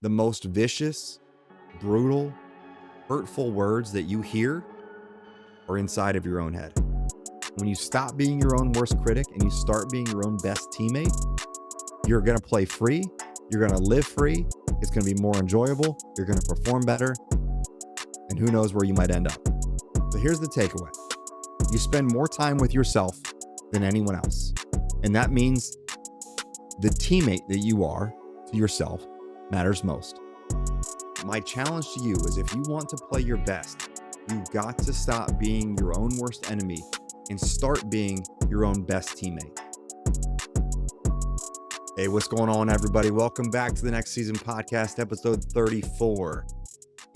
The most vicious, brutal, hurtful words that you hear are inside of your own head. When you stop being your own worst critic and you start being your own best teammate, you're going to play free. You're going to live free. It's going to be more enjoyable. You're going to perform better. And who knows where you might end up. So here's the takeaway. You spend more time with yourself than anyone else. And that means the teammate that you are to yourself matters most. My challenge to you is if you want to play your best, you've got to stop being your own worst enemy and start being your own best teammate. Hey, what's going on, everybody? Welcome back to the Next Season Podcast, episode 34.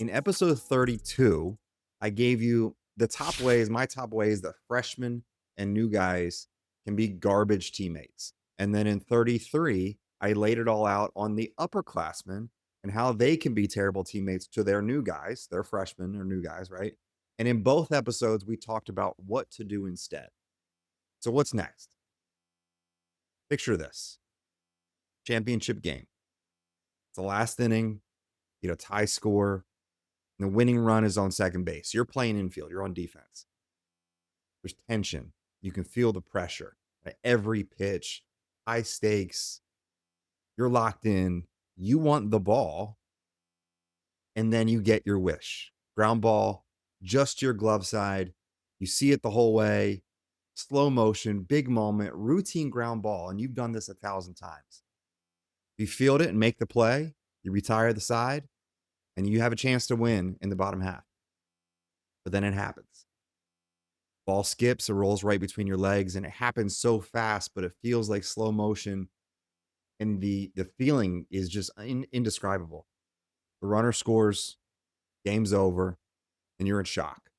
In episode 32, I gave you the top ways, my top ways that freshmen and new guys can be garbage teammates. And then in 33, I laid it all out on the upperclassmen and how they can be terrible teammates to their new guys, their freshmen or new guys, right? And in both episodes, we talked about what to do instead. So what's next? Picture this. Championship game. It's the last inning, tie score. And the winning run is on second base. You're playing infield. You're on defense. There's tension. You can feel the pressure at every pitch, high stakes. You're locked in. You want the ball, and then you get your wish. Ground ball, just your glove side. You see it the whole way. Slow motion, big moment, routine ground ball, and you've done this 1,000 times. You field it and make the play. You retire the side, and you have a chance to win in the bottom half. But then it happens. Ball skips, it rolls right between your legs, and it happens so fast, but it feels like slow motion. And the feeling is just indescribable. The runner scores, game's over, and you're in shock.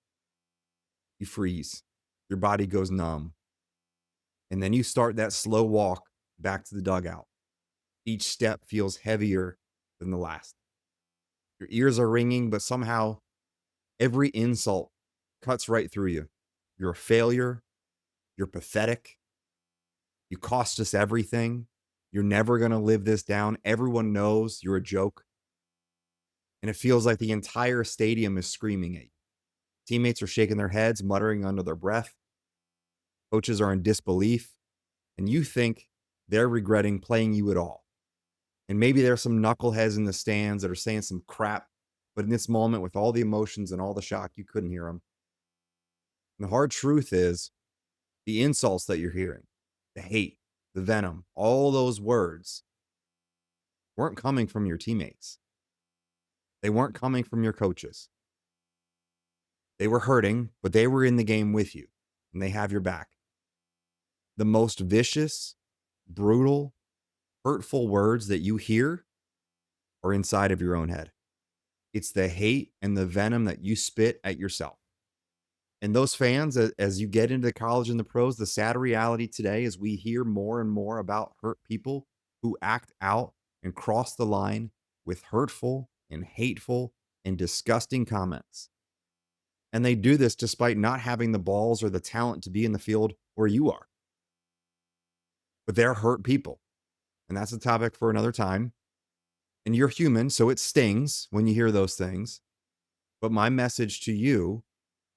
You freeze. Your body goes numb. And then you start that slow walk back to the dugout. Each step feels heavier than the last. Your ears are ringing, but somehow every insult cuts right through you. You're a failure. You're pathetic. You cost us everything. You're never going to live this down. Everyone knows you're a joke. And it feels like the entire stadium is screaming at you. Teammates are shaking their heads, muttering under their breath. Coaches are in disbelief. And you think they're regretting playing you at all. And maybe there's some knuckleheads in the stands that are saying some crap. But in this moment, with all the emotions and all the shock, you couldn't hear them. And the hard truth is the insults that you're hearing, the hate, the venom, all those words weren't coming from your teammates. They weren't coming from your coaches. They were hurting, but they were in the game with you, and they have your back. The most vicious, brutal, hurtful words that you hear are inside of your own head. It's the hate and the venom that you spit at yourself. And those fans, as you get into the college and the pros, the sad reality today is we hear more and more about hurt people who act out and cross the line with hurtful and hateful and disgusting comments. And they do this despite not having the balls or the talent to be in the field where you are. But they're hurt people. And that's a topic for another time. And you're human, so it stings when you hear those things. But my message to you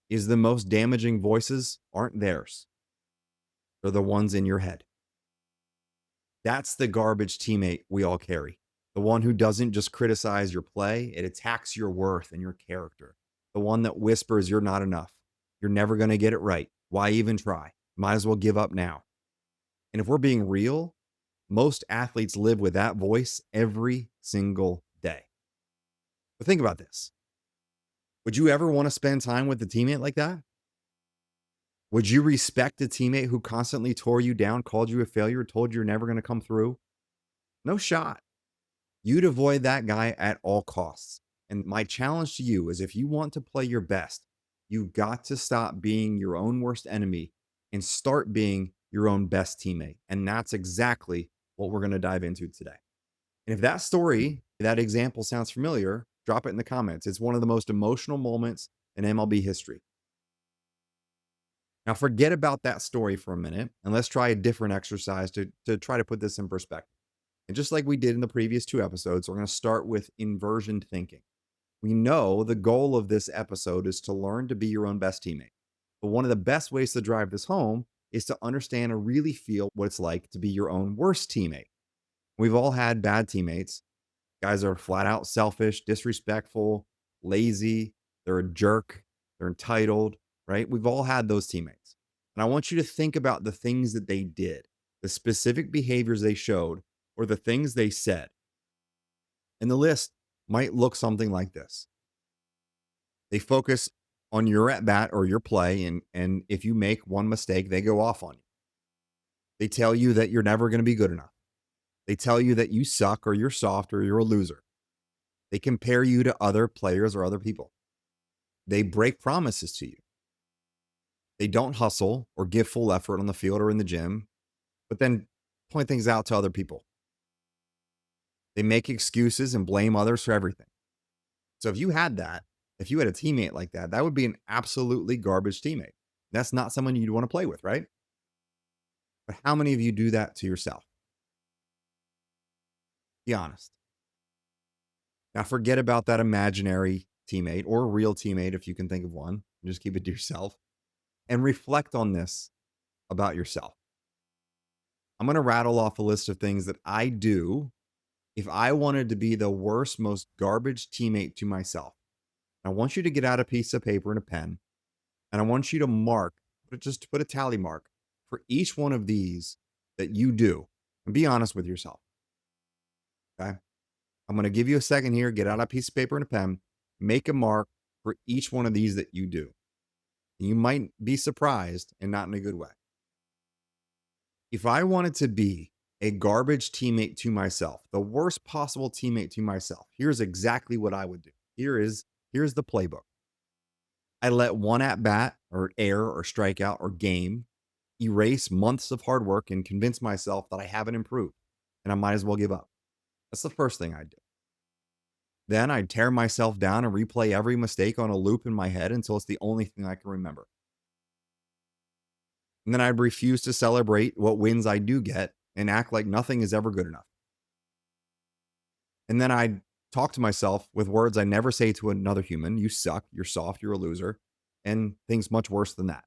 is the most damaging voices aren't theirs. They're the ones in your head. That's the garbage teammate we all carry. The one who doesn't just criticize your play, it attacks your worth and your character. The one that whispers you're not enough. You're never going to get it right. Why even try? Might as well give up now. And if we're being real, most athletes live with that voice every single day. But think about this. Would you ever want to spend time with a teammate like that? Would you respect a teammate who constantly tore you down, called you a failure, told you're never going to come through? No shot. You'd avoid that guy at all costs. And my challenge to you is if you want to play your best, you've got to stop being your own worst enemy and start being your own best teammate. And that's exactly what we're going to dive into today. And if that story, that example sounds familiar, drop it in the comments. It's one of the most emotional moments in MLB history. Now, forget about that story for a minute, and let's try a different exercise to try to put this in perspective. And just like we did in the previous two episodes, we're going to start with inversion thinking. We know the goal of this episode is to learn to be your own best teammate. But one of the best ways to drive this home is to understand and really feel what it's like to be your own worst teammate. We've all had bad teammates. Guys are flat out selfish, disrespectful, lazy, they're a jerk, they're entitled, right? We've all had those teammates. And I want you to think about the things that they did, the specific behaviors they showed, or the things they said. And the list might look something like this. They focus on your at bat or your play. And if you make one mistake, they go off on you. They tell you that you're never going to be good enough. They tell you that you suck or you're soft or you're a loser. They compare you to other players or other people. They break promises to you. They don't hustle or give full effort on the field or in the gym, but then point things out to other people. They make excuses and blame others for everything. So if you had that, if you had a teammate like that, that would be an absolutely garbage teammate. That's not someone you'd want to play with, right? But how many of you do that to yourself? Be honest. Now forget about that imaginary teammate or a real teammate if you can think of one. Just keep it to yourself and reflect on this about yourself. I'm going to rattle off a list of things that I do if I wanted to be the worst, most garbage teammate to myself. I want you to get out a piece of paper and a pen, and I want you to mark, just put a tally mark for each one of these that you do, and be honest with yourself. Okay. I'm going to give you a second here. Get out a piece of paper and a pen, make a mark for each one of these that you do. You might be surprised and not in a good way. If I wanted to be a garbage teammate to myself, the worst possible teammate to myself, here's exactly what I would do. Here's the playbook. I let one at bat or error or strikeout or game erase months of hard work and convince myself that I haven't improved and I might as well give up. That's the first thing I'd do. Then I'd tear myself down and replay every mistake on a loop in my head until it's the only thing I can remember. And then I'd refuse to celebrate what wins I do get and act like nothing is ever good enough. And then I'd talk to myself with words I never say to another human. You suck, you're soft, you're a loser, and things much worse than that.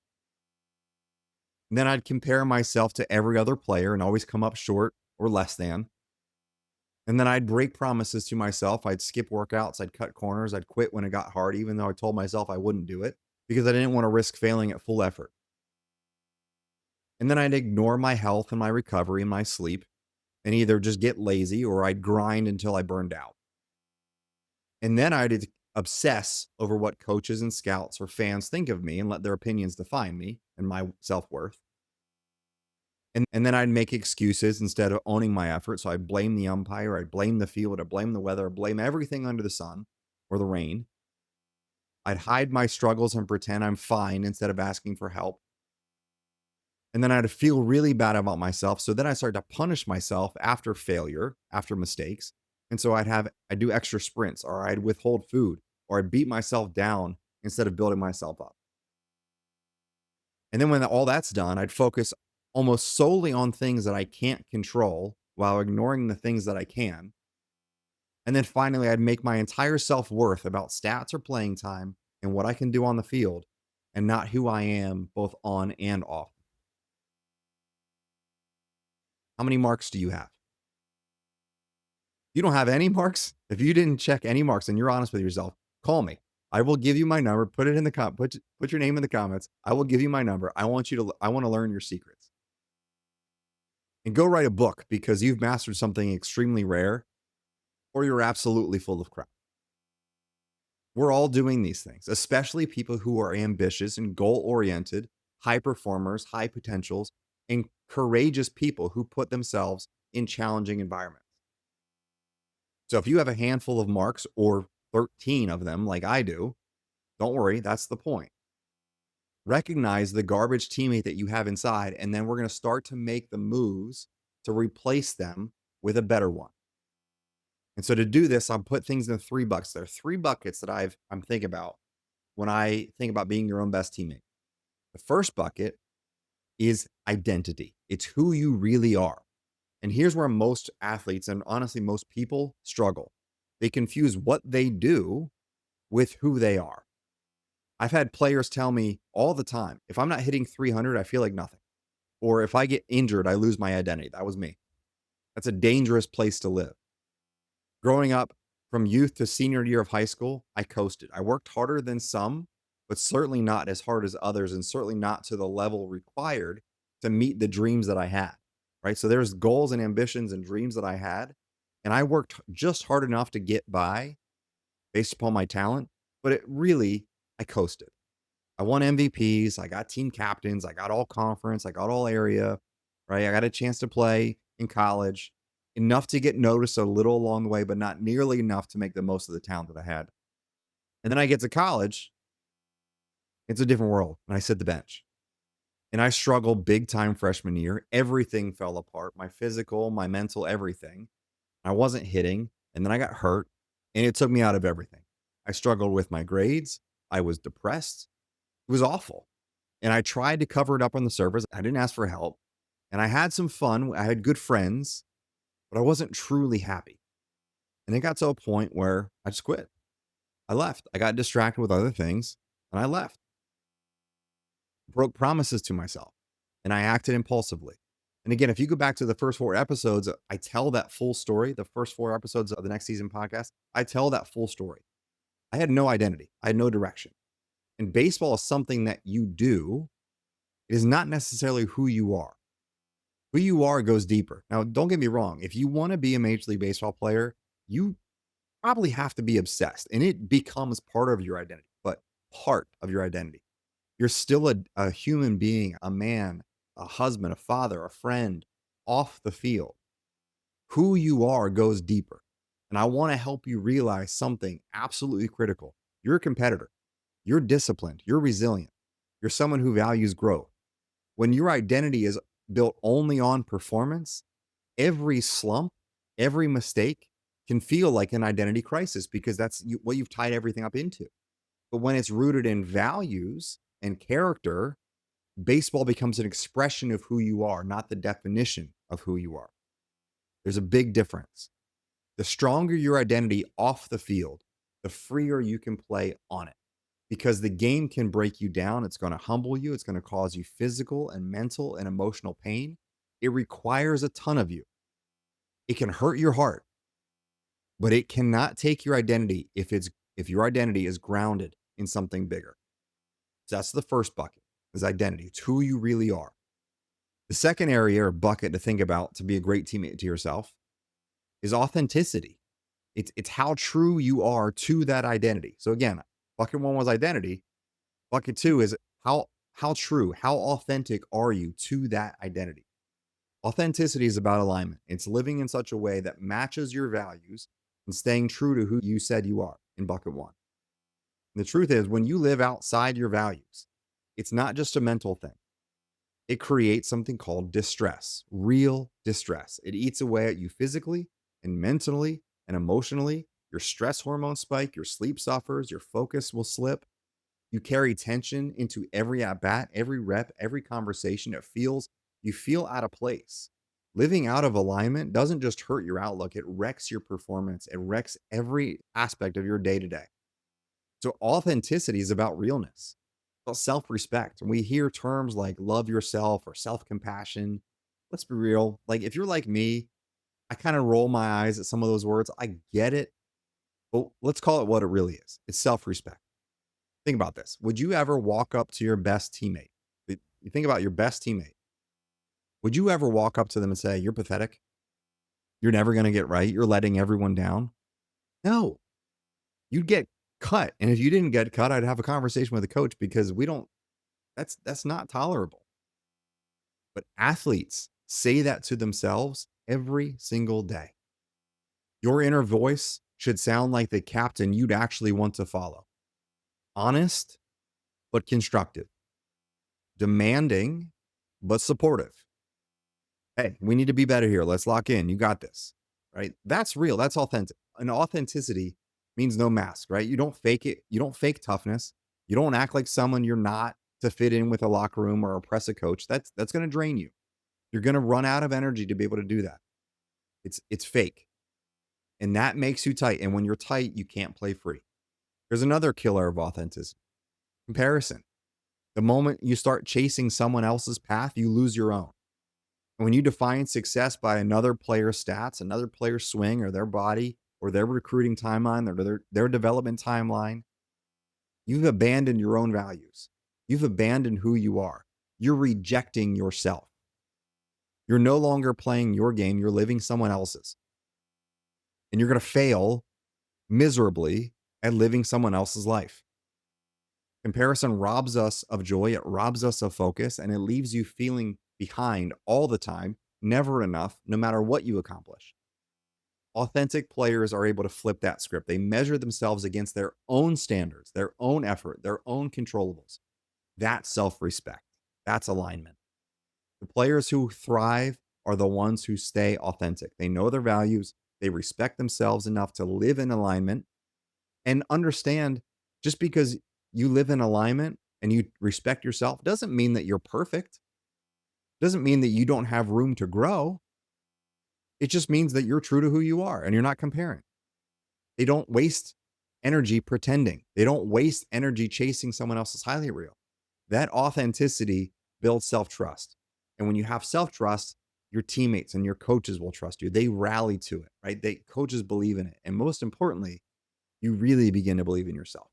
And then I'd compare myself to every other player and always come up short or less than. And then I'd break promises to myself. I'd skip workouts, I'd cut corners, I'd quit when it got hard, even though I told myself I wouldn't do it because I didn't want to risk failing at full effort. And then I'd ignore my health and my recovery and my sleep and either just get lazy or I'd grind until I burned out. And then I'd obsess over what coaches and scouts or fans think of me and let their opinions define me and my self-worth. And then I'd make excuses instead of owning my effort. So I'd blame the umpire, I'd blame the field, I'd blame the weather, I'd blame everything under the sun or the rain. I'd hide my struggles and pretend I'm fine instead of asking for help. And then I'd feel really bad about myself. So then I started to punish myself after failure, after mistakes. And so I'd do extra sprints or I'd withhold food or I'd beat myself down instead of building myself up. And then when all that's done, I'd focus almost solely on things that I can't control while ignoring the things that I can. And then finally, I'd make my entire self-worth about stats or playing time and what I can do on the field and not who I am both on and off. How many marks do you have? You don't have any marks? If you didn't check any marks and you're honest with yourself, call me. I will give you my number. Put it in the put your name in the comments. I will give you my number. I want to learn your secrets. And go write a book because you've mastered something extremely rare or you're absolutely full of crap. We're all doing these things, especially people who are ambitious and goal-oriented, high performers, high potentials, and courageous people who put themselves in challenging environments. So if you have a handful of marks or 13 of them like I do, don't worry, that's the point. Recognize the garbage teammate that you have inside, and then we're going to start to make the moves to replace them with a better one. And so to do this, I'll put things in 3 buckets. There are 3 buckets that I'm thinking about when I think about being your own best teammate. The first bucket is identity. It's who you really are. And here's where most athletes and honestly most people struggle. They confuse what they do with who they are. I've had players tell me all the time, if I'm not hitting 300, I feel like nothing. Or if I get injured, I lose my identity. That was me. That's a dangerous place to live. Growing up from youth to senior year of high school, I coasted. I worked harder than some, but certainly not as hard as others, and certainly not to the level required to meet the dreams that I had. Right. So there's goals and ambitions and dreams that I had. And I worked just hard enough to get by based upon my talent, but it really, I coasted. I won MVPs. I got team captains. I got all conference. I got all area, right? I got a chance to play in college, enough to get noticed a little along the way, but not nearly enough to make the most of the talent that I had. And then I get to college. It's a different world. And I sit the bench and I struggled big time freshman year. Everything fell apart, my physical, my mental, everything. I wasn't hitting. And then I got hurt and it took me out of everything. I struggled with my grades. I was depressed. It was awful. And I tried to cover it up on the surface. I didn't ask for help. And I had some fun. I had good friends, but I wasn't truly happy. And it got to a point where I just quit. I left. I got distracted with other things and I left. Broke promises to myself and I acted impulsively. And again, if you go back to the first 4 episodes, I tell that full story. The first 4 episodes of the next season podcast, I tell that full story. I had no identity. I had no direction. And baseball is something that you do. It is not necessarily who you are. Who you are goes deeper. Now, don't get me wrong. If you want to be a Major League Baseball player, you probably have to be obsessed and it becomes part of your identity, but part of your identity. You're still a human being, a man, a husband, a father, a friend off the field. Who you are goes deeper. And I want to help you realize something absolutely critical. You're a competitor. You're disciplined. You're resilient. You're someone who values growth. When your identity is built only on performance, every slump, every mistake can feel like an identity crisis because that's what you've tied everything up into. But when it's rooted in values and character, baseball becomes an expression of who you are, not the definition of who you are. There's a big difference. The stronger your identity off the field, the freer you can play on it. Because the game can break you down. It's going to humble you. It's going to cause you physical and mental and emotional pain. It requires a ton of you. It can hurt your heart, but it cannot take your identity if your identity is grounded in something bigger. So that's the first bucket, is identity. It's who you really are. The second area or bucket to think about to be a great teammate to yourself is authenticity. It's how true you are to that identity. So again, bucket 1 was identity. Bucket 2 is how true, how authentic are you to that identity? Authenticity is about alignment. It's living in such a way that matches your values and staying true to who you said you are in bucket 1. And the truth is, when you live outside your values, it's not just a mental thing. It creates something called distress, real distress. It eats away at you physically and mentally and emotionally. Your stress hormones spike, your sleep suffers, your focus will slip. You carry tension into every at bat, every rep, every conversation. You feel out of place. Living out of alignment doesn't just hurt your outlook, it wrecks your performance. It wrecks every aspect of your day to day. So authenticity is about realness, about self-respect. And we hear terms like love yourself or self-compassion. Let's be real. Like if you're like me, I kind of roll my eyes at some of those words. I get it, but let's call it what it really is. It's self-respect. Think about this. Would you ever walk up to your best teammate? You think about your best teammate. Would you ever walk up to them and say, "You're pathetic. You're never going to get right. You're letting everyone down"? No, you'd get cut. And if you didn't get cut, I'd have a conversation with the coach because that's not tolerable. But athletes say that to themselves every single day. Your inner voice should sound like the captain you'd actually want to follow. Honest, but constructive. Demanding, but supportive. Hey, we need to be better here. Let's lock in. You got this, right? That's real. That's authentic. And authenticity means no mask, right? You don't fake it. You don't fake toughness. You don't act like someone you're not to fit in with a locker room or impress a coach. That's going to drain you. You're going to run out of energy to be able to do that. It's fake. And that makes you tight. And when you're tight, you can't play free. There's another killer of authenticity: comparison. The moment you start chasing someone else's path, you lose your own. And when you define success by another player's stats, another player's swing, or their body, or their recruiting timeline, or their development timeline, you've abandoned your own values. You've abandoned who you are. You're rejecting yourself. You're no longer playing your game. You're living someone else's. And you're going to fail miserably at living someone else's life. Comparison robs us of joy. It robs us of focus, and it leaves you feeling behind all the time, never enough, no matter what you accomplish. Authentic players are able to flip that script. They measure themselves against their own standards, their own effort, their own controllables. That's self-respect. That's alignment. The players who thrive are the ones who stay authentic. They know their values. They respect themselves enough to live in alignment and understand, just because you live in alignment and you respect yourself doesn't mean that you're perfect. Doesn't mean that you don't have room to grow. It just means that you're true to who you are and you're not comparing. They don't waste energy pretending. They don't waste energy chasing someone else's highlight reel. That authenticity builds self-trust. And when you have self-trust, your teammates and your coaches will trust you. They rally to it, right? Coaches believe in it. And most importantly, you really begin to believe in yourself.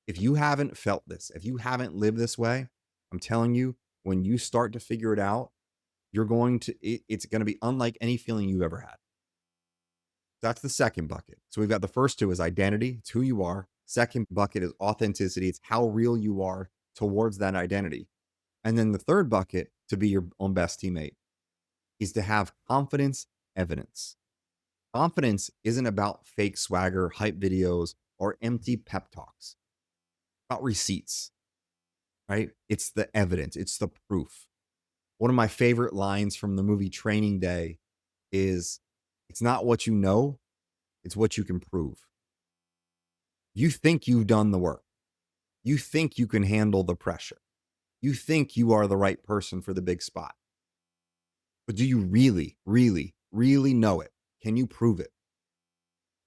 If you haven't felt this, if you haven't lived this way, I'm telling you, when you start to figure it out, it's going to be unlike any feeling you've ever had. That's the second bucket. So we've got the first two is identity. It's who you are. Second bucket is authenticity. It's how real you are towards that identity. And then the third bucket, to be your own best teammate, is to have confidence evidence. Confidence isn't about fake swagger, hype videos, or empty pep talks. It's about receipts, right? It's the evidence. It's the proof. One of my favorite lines from the movie Training Day is, it's not what you know, it's what you can prove. You think you've done the work. You think you can handle the pressure. You think you are the right person for the big spot. But do you really, really, really know it? Can you prove it?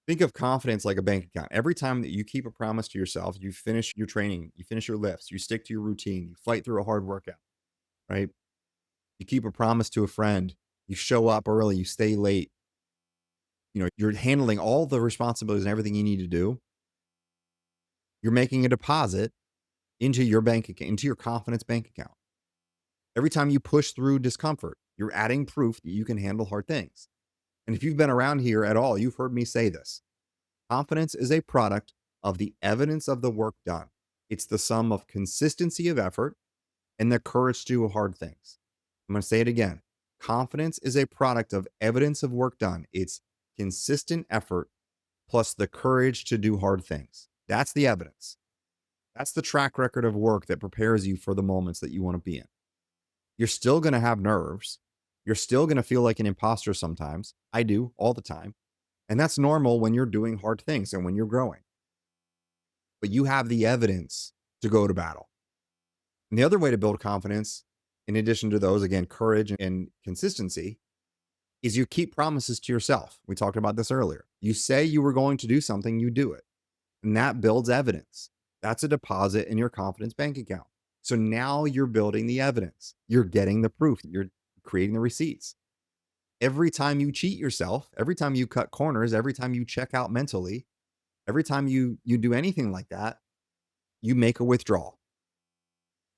Think of confidence like a bank account. Every time that you keep a promise to yourself, you finish your training, you finish your lifts, you stick to your routine, you fight through a hard workout, right? You keep a promise to a friend, you show up early, you stay late. You're handling all the responsibilities and everything you need to do. You're making a deposit into your bank account, into your confidence bank account. Every time you push through discomfort, you're adding proof that you can handle hard things. And if you've been around here at all, you've heard me say this. Confidence is a product of the evidence of the work done. It's the sum of consistency of effort and the courage to do hard things. I'm going to say it again. Confidence is a product of evidence of work done. It's consistent effort plus the courage to do hard things. That's the evidence. That's the track record of work that prepares you for the moments that you want to be in. You're still going to have nerves. You're still going to feel like an imposter sometimes. I do all the time. And that's normal when you're doing hard things and when you're growing. But you have the evidence to go to battle. And the other way to build confidence, in addition to those, again, courage and consistency, is you keep promises to yourself. We talked about this earlier. You say you were going to do something, you do it. And that builds evidence. That's a deposit in your confidence bank account. So now you're building the evidence. You're getting the proof. You're creating the receipts. Every time you cheat yourself, every time you cut corners, every time you check out mentally, every time you do anything like that, you make a withdrawal.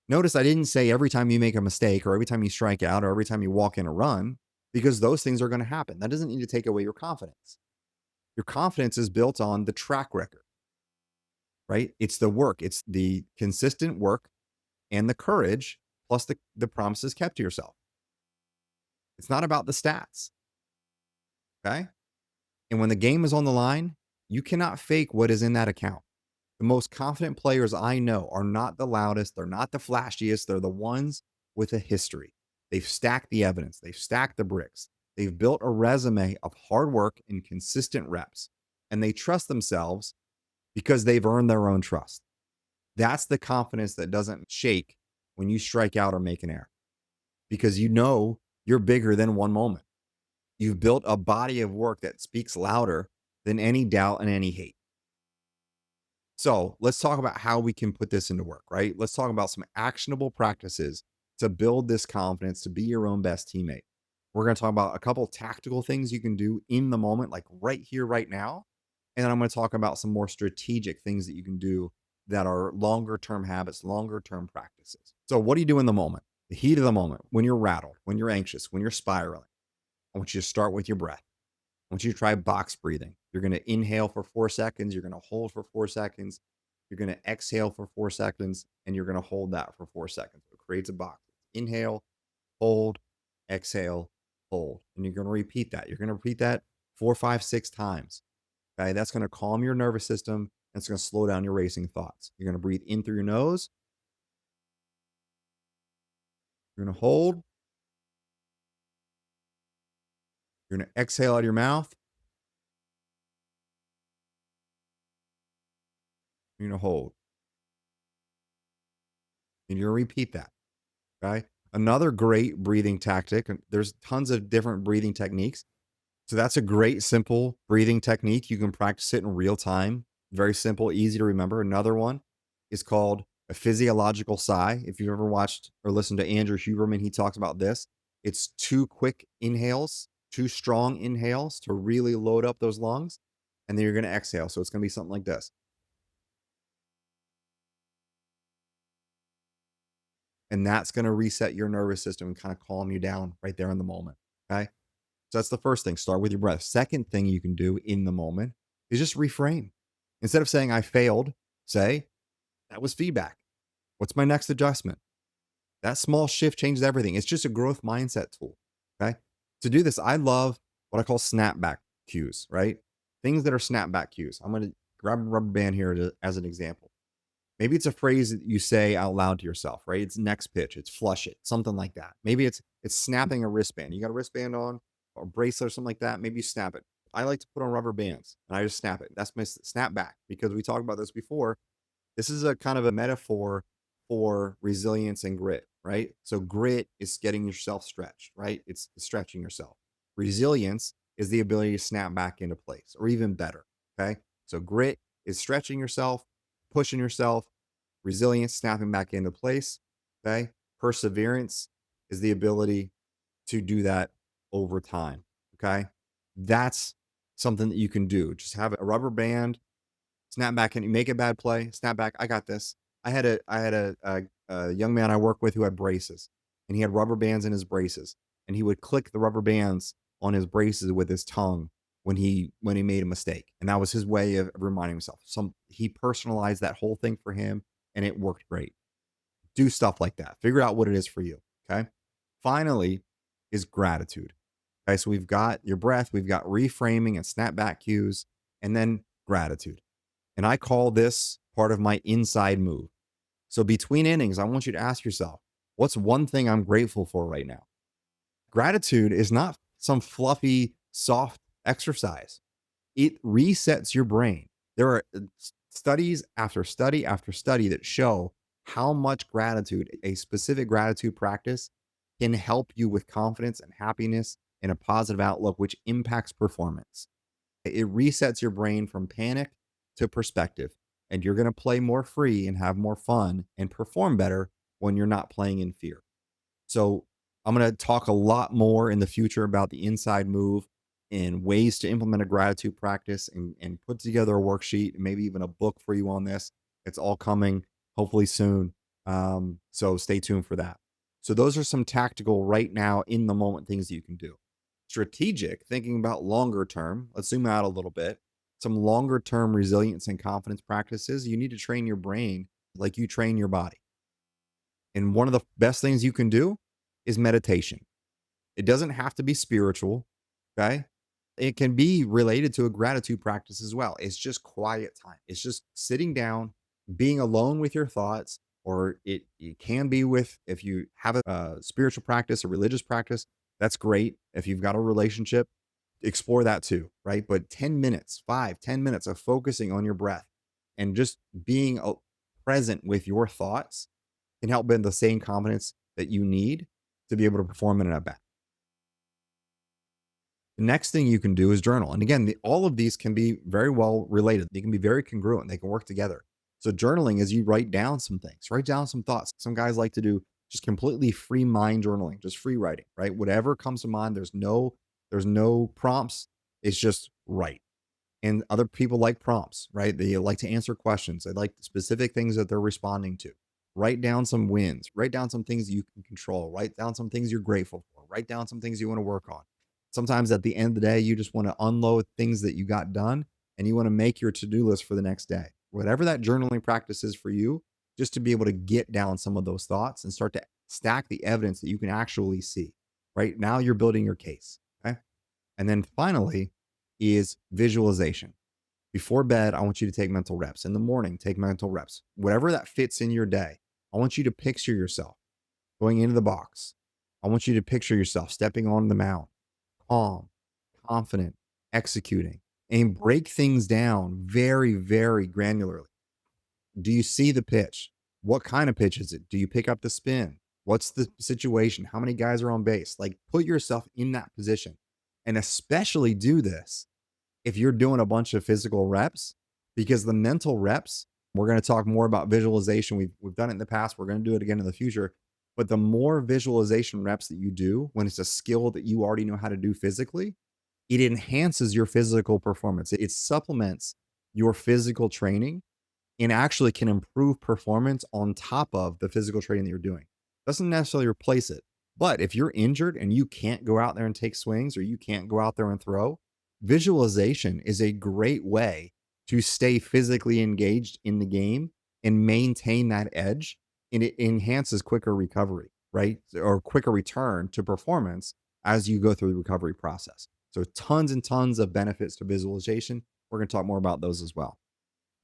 Notice I didn't say every time you make a mistake or every time you strike out or every time you walk in a run, because those things are going to happen. That doesn't need to take away your confidence. Your confidence is built on the track record, right? It's the work. It's the consistent work and the courage plus the promises kept to yourself. It's not about the stats. Okay. And when the game is on the line, you cannot fake what is in that account. The most confident players I know are not the loudest. They're not the flashiest. They're the ones with a history. They've stacked the evidence. They've stacked the bricks. They've built a resume of hard work and consistent reps. And they trust themselves because they've earned their own trust. That's the confidence that doesn't shake when you strike out or make an error, because you know you're bigger than one moment. You've built a body of work that speaks louder than any doubt and any hate. So let's talk about how we can put this into work, right? Let's talk about some actionable practices to build this confidence to be your own best teammate. We're going to talk about a couple tactical things you can do in the moment, like right here, right now. And then I'm going to talk about some more strategic things that you can do that are longer term habits, longer term practices. So, what do you do in the moment? The heat of the moment, when you're rattled, when you're anxious, when you're spiraling, I want you to start with your breath. I want you to try box breathing. You're going to inhale for 4 seconds. You're going to hold for 4 seconds. You're going to exhale for 4 seconds, and you're going to hold that for 4 seconds. It creates a box. Inhale, hold, exhale, hold. And you're going to repeat that. You're going to repeat that 4, 5, 6 times. Okay. That's going to calm your nervous system. And it's going to slow down your racing thoughts. You're going to breathe in through your nose. You're going to hold. You're going to exhale out of your mouth. You're going to hold. And you're going to repeat that. Okay. Another great breathing tactic, and there's tons of different breathing techniques. So that's a great, simple breathing technique. You can practice it in real time. Very simple, easy to remember. Another one is called a physiological sigh. If you've ever watched or listened to Andrew Huberman, he talks about this. It's 2 quick inhales, 2 strong inhales to really load up those lungs. And then you're going to exhale. So it's going to be something like this. And that's going to reset your nervous system and kind of calm you down right there in the moment. Okay. So that's the first thing. Start with your breath. Second thing you can do in the moment is just reframe. Instead of saying I failed, say that was feedback. What's my next adjustment? That small shift changes everything. It's just a growth mindset tool. Okay. To do this, I love what I call snapback cues, right? Things that are snapback cues. I'm going to grab a rubber band here as an example. Maybe it's a phrase that you say out loud to yourself, right? It's next pitch, it's flush it, something like that. Maybe it's snapping a wristband. You got a wristband on or a bracelet or something like that. Maybe you snap it. I like to put on rubber bands and I just snap it. That's my snap back because we talked about this before. This is a kind of a metaphor for resilience and grit, right? So grit is getting yourself stretched, right? It's stretching yourself. Resilience is the ability to snap back into place or even better. Okay. So grit is stretching yourself, pushing yourself. Resilience, snapping back into place. Okay. Perseverance is the ability to do that over time. Okay. That's something that you can do. Just have a rubber band, snap back and you make a bad play, snap back. I got this. I had a young man I work with who had braces and he had rubber bands in his braces and he would click the rubber bands on his braces with his tongue when he made a mistake. And that was his way of reminding himself. He personalized that whole thing for him and it worked great. Do stuff like that. Figure out what it is for you. Okay. Finally, is gratitude. Okay. So we've got your breath, we've got reframing and snapback cues, and then gratitude. And I call this part of my inside move. So between innings, I want you to ask yourself, what's one thing I'm grateful for right now? Gratitude is not some fluffy, soft exercise. It resets your brain. There are studies after study after study that show how much gratitude, a specific gratitude practice, can help you with confidence and happiness and a positive outlook, which impacts performance. It resets your brain from panic to perspective, and you're going to play more free and have more fun and perform better when you're not playing in fear. So I'm going to talk a lot more in the future about the inside move and ways to implement a gratitude practice and put together a worksheet, and maybe even a book for you on this. It's all coming hopefully soon. So stay tuned for that. So those are some tactical right now in the moment things that you can do. Strategic, thinking about longer term. Let's zoom out a little bit. Some longer term resilience and confidence practices. You need to train your brain like you train your body. And one of the best things you can do is meditation. It doesn't have to be spiritual, okay? It can be related to a gratitude practice as well. It's just quiet time. It's just sitting down, being alone with your thoughts, or it can be with, if you have a spiritual practice, a religious practice, that's great. If you've got a relationship, explore that too, right? But 10 minutes, 5, 10 minutes of focusing on your breath and just being present with your thoughts can help build the same confidence that you need to be able to perform in a bat. The next thing you can do is journal. And again, all of these can be very well related. They can be very congruent. They can work together. So journaling is you write down some things, write down some thoughts. Some guys like to do just completely free mind journaling, just free writing, right? Whatever comes to mind, there's no prompts. It's just write. And other people like prompts, right? They like to answer questions. They like specific things that they're responding to. Write down some wins, write down some things you can control, write down some things you're grateful for, write down some things you want to work on. Sometimes at the end of the day, you just want to unload things that you got done and you want to make your to-do list for the next day. Whatever that journaling practice is for you, just to be able to get down some of those thoughts and start to stack the evidence that you can actually see. Right now, you're building your case. Okay. And then finally is visualization. Before bed, I want you to take mental reps. In the morning, take mental reps. Whatever that fits in your day, I want you to picture yourself going into the box. I want you to picture yourself stepping on the mound, calm, confident, executing, and break things down very, very granularly. Do you see the pitch? What kind of pitch is it? Do you pick up the spin? What's the situation? How many guys are on base? Like, put yourself in that position, and especially do this if you're doing a bunch of physical reps, because the mental reps, we're going to talk more about visualization. We've done it in the past. We're going to do it again in the future. But the more visualization reps that you do when it's a skill that you already know how to do physically, it enhances your physical performance. It supplements your physical training and actually can improve performance on top of the physical training that you're doing. Doesn't necessarily replace it. But if you're injured and you can't go out there and take swings, or you can't go out there and throw, visualization is a great way to stay physically engaged in the game and maintain that edge. And it enhances quicker recovery, right? Or quicker return to performance as you go through the recovery process. So tons and tons of benefits to visualization. We're going to talk more about those as well.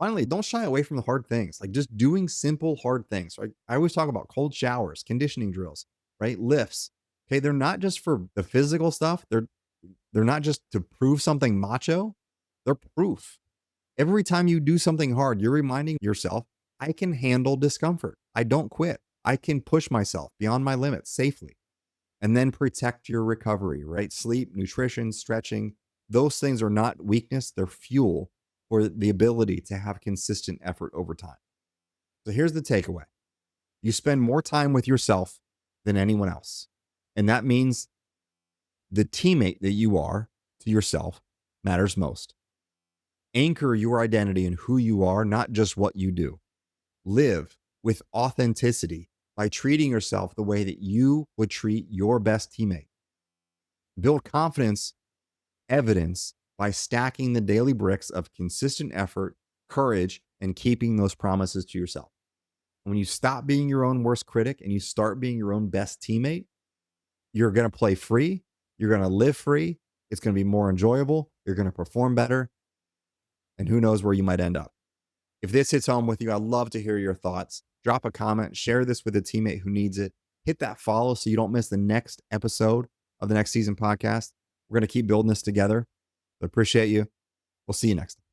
Finally, don't shy away from the hard things, like just doing simple, hard things, right? I always talk about cold showers, conditioning drills, right? Lifts. Okay. They're not just for the physical stuff. They're not just to prove something macho. They're proof. Every time you do something hard, you're reminding yourself, I can handle discomfort. I don't quit. I can push myself beyond my limits safely. And then protect your recovery, right? Sleep, nutrition, stretching. Those things are not weakness, they're fuel for the ability to have consistent effort over time. So here's the takeaway. You spend more time with yourself than anyone else. And that means the teammate that you are to yourself matters most. Anchor your identity in who you are, not just what you do. Live with authenticity by treating yourself the way that you would treat your best teammate. Build confidence, evidence by stacking the daily bricks of consistent effort, courage, and keeping those promises to yourself. When you stop being your own worst critic and you start being your own best teammate, you're going to play free. You're going to live free. It's going to be more enjoyable. You're going to perform better. And who knows where you might end up. If this hits home with you, I'd love to hear your thoughts. Drop a comment, share this with a teammate who needs it. Hit that follow so you don't miss the next episode of the Next Season podcast. We're going to keep building this together. I appreciate you. We'll see you next time.